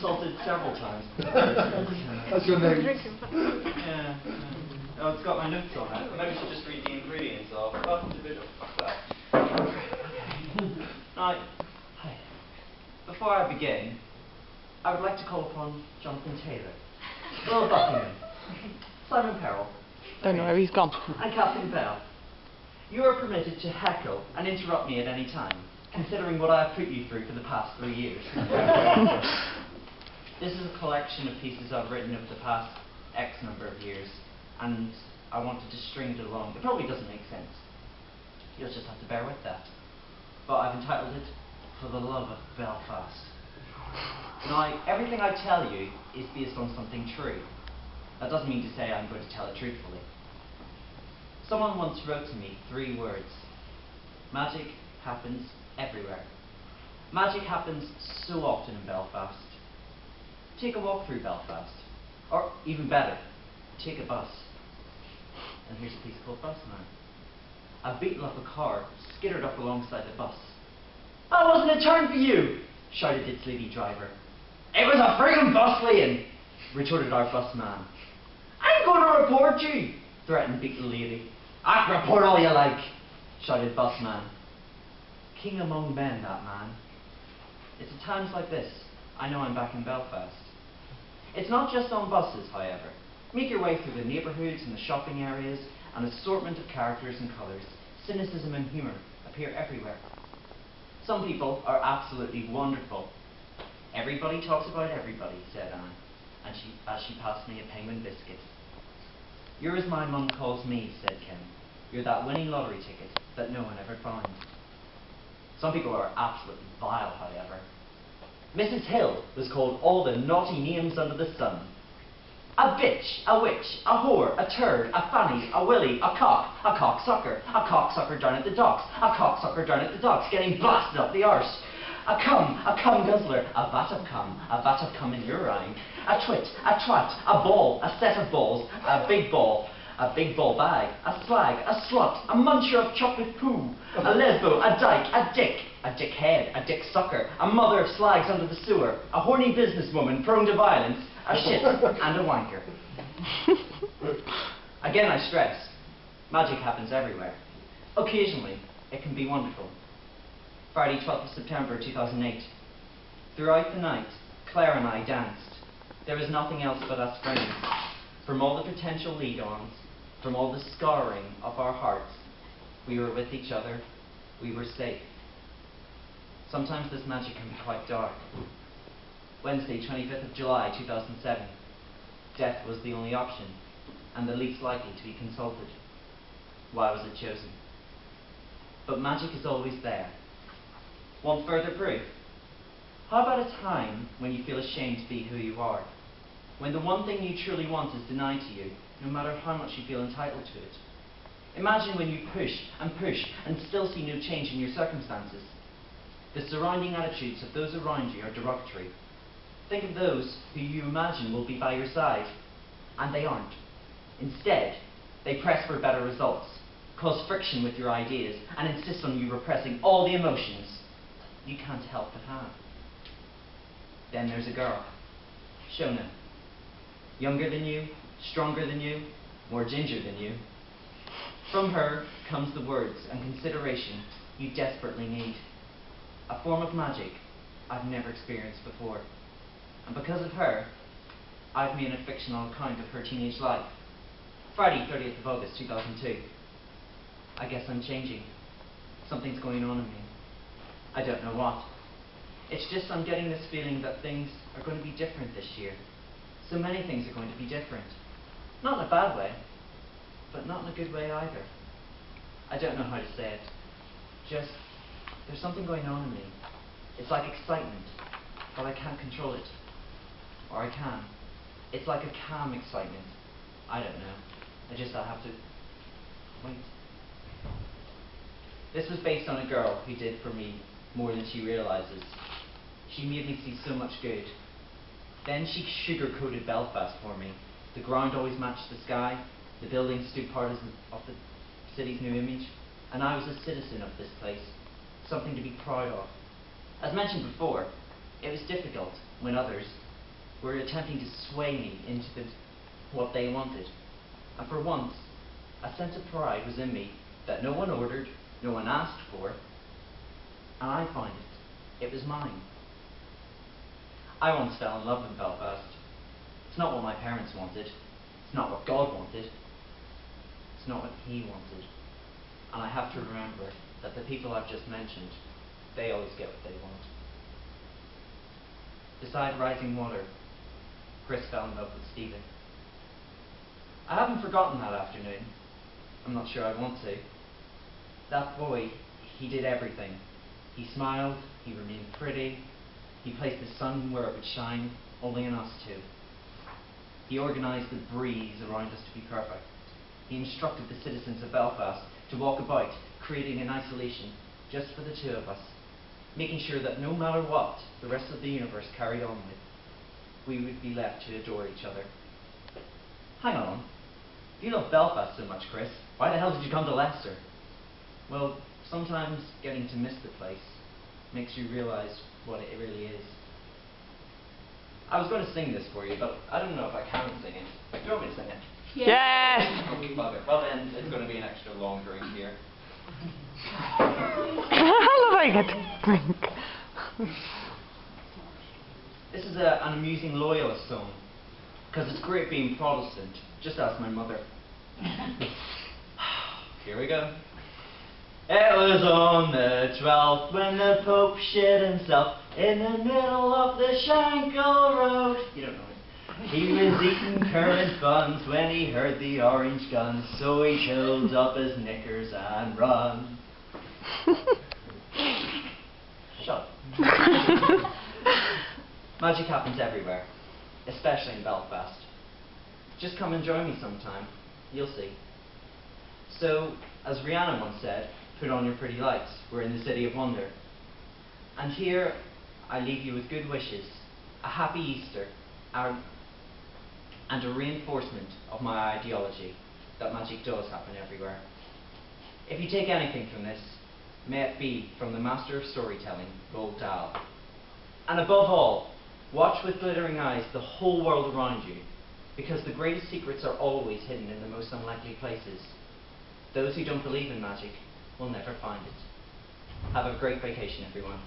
consulted several times. That's your name. Yeah. Oh, it's got my notes on it. Maybe I should just read the ingredients of. Welcome to video. Fuck that. Now, before I begin, I would like to call upon Jonathan Taylor, Earl of Buckingham, Simon Perrell, Don't know where he's gone. and Captain Bell. You are permitted to heckle and interrupt me at any time, considering what I have put you through for the past 3 years. This is a collection of pieces I've written over the past X number of years, and I wanted to string it along. It probably doesn't make sense. You'll just have to bear with that. But I've entitled it For the Love of Belfast. Now, everything I tell you is based on something true. That doesn't mean to say I'm going to tell it truthfully. Someone once wrote to me 3 words. Magic happens everywhere. Magic happens so often in Belfast. Take a walk through Belfast. Or, even better, take a bus. And here's a piece called Busman. I've beaten up a car, skittered up alongside the bus. "That wasn't a turn for you!" shouted its lady driver. "It was a friggin' bus lane!" retorted our busman. "I'm going to report you!" threatened beaten lady. "I can report all you like!" shouted busman. King among men, that man. It's at times like this I know I'm back in Belfast. It's not just on buses, however. Make your way through the neighbourhoods and the shopping areas, an assortment of characters and colours, cynicism and humour appear everywhere. Some people are absolutely wonderful. "Everybody talks about everybody," said Anne, and as she passed me a penguin biscuit. "You're as my mum calls me," said Kim. "You're that winning lottery ticket that no one ever finds." Some people are absolutely vile, however. Mrs. Hill was called all the naughty names under the sun. A bitch, a witch, a whore, a turd, a fanny, a willy, a cocksucker down at the docks, a cocksucker down at the docks, getting blasted up the arse. A cum guzzler, a vat of cum in your rhyme. A twit, a twat, a ball, a set of balls, a big ball bag, a slag, a slut, a muncher of chocolate poo, a lesbo, a dyke, a dickhead, a dick sucker, a mother of slags under the sewer, a horny businesswoman prone to violence, a shit, and a wanker. Again I stress, magic happens everywhere. Occasionally, it can be wonderful. Friday, 12th of September 2008. Throughout the night, Claire and I danced. There was nothing else but us friends. From all the potential lead-ons, from all the scarring of our hearts, we were with each other, we were safe. Sometimes this magic can be quite dark. Wednesday, 25th of July 2007. Death was the only option, and the least likely to be consulted. Why was it chosen? But magic is always there. Want further proof? How about a time when you feel ashamed to be who you are? When the one thing you truly want is denied to you, no matter how much you feel entitled to it. Imagine when you push and still see no change in your circumstances. The surrounding attitudes of those around you are derogatory. Think of those who you imagine will be by your side, and they aren't. Instead, they press for better results, cause friction with your ideas, and insist on you repressing all the emotions you can't help but have. Then there's a girl, Shona. Younger than you, stronger than you, more ginger than you. From her comes the words and consideration you desperately need. A form of magic I've never experienced before. And because of her, I've made a fictional account of her teenage life. Friday, 30th of August 2002. I guess I'm changing. Something's going on in me. I don't know what. It's just I'm getting this feeling that things are going to be different this year. So many things are going to be different. Not in a bad way, but not in a good way either. I don't know how to say it. Just, there's something going on in me. It's like excitement, but I can't control it. Or I can. It's like a calm excitement. I don't know. I have to wait. This was based on a girl who did for me more than she realizes. She made me see so much good. Then she sugar-coated Belfast for me. The ground always matched the sky. The buildings stood part of the city's new image. And I was a citizen of this place. Something to be proud of. As mentioned before, it was difficult when others, were attempting to sway me into what they wanted. And for once, a sense of pride was in me that no one ordered, no one asked for, and I found it. It was mine. I once fell in love with Belfast. It's not what my parents wanted. It's not what God wanted. It's not what He wanted. And I have to remember that the people I've just mentioned, they always get what they want. Beside rising water, Chris fell in love with Stephen. I haven't forgotten that afternoon. I'm not sure I want to. That boy, he did everything. He smiled, he remained pretty, he placed the sun where it would shine, only in us two. He organised the breeze around us to be perfect. He instructed the citizens of Belfast to walk about, creating an isolation just for the two of us, making sure that no matter what the rest of the universe carried on with, we would be left to adore each other. Hang on. If you love Belfast so much, Chris, why the hell did you come to Leicester? Well, sometimes getting to miss the place makes you realise what it really is. I was going to sing this for you, but I don't know if I can sing it. Do you want me to sing it? Yes! Okay, bugger. Well then, it's going to be an extra long drink here. How love I get to drink? This is an amusing loyalist song, because it's great being Protestant. Just ask my mother. Here we go. It was on the 12th when the Pope shit himself in the middle of the Shankill Road. You don't know it. He was eating currant buns when he heard the orange guns, so he pulled up his knickers and run. Shut up. Magic happens everywhere, especially in Belfast. Just come and join me sometime. You'll see. So, as Rihanna once said, put on your pretty lights. We're in the city of wonder. And here, I leave you with good wishes, a happy Easter, and a reinforcement of my ideology that magic does happen everywhere. If you take anything from this, may it be from the master of storytelling, Roald Dahl. And above all, watch with glittering eyes the whole world around you, because the greatest secrets are always hidden in the most unlikely places. Those who don't believe in magic will never find it. Have a great vacation, everyone.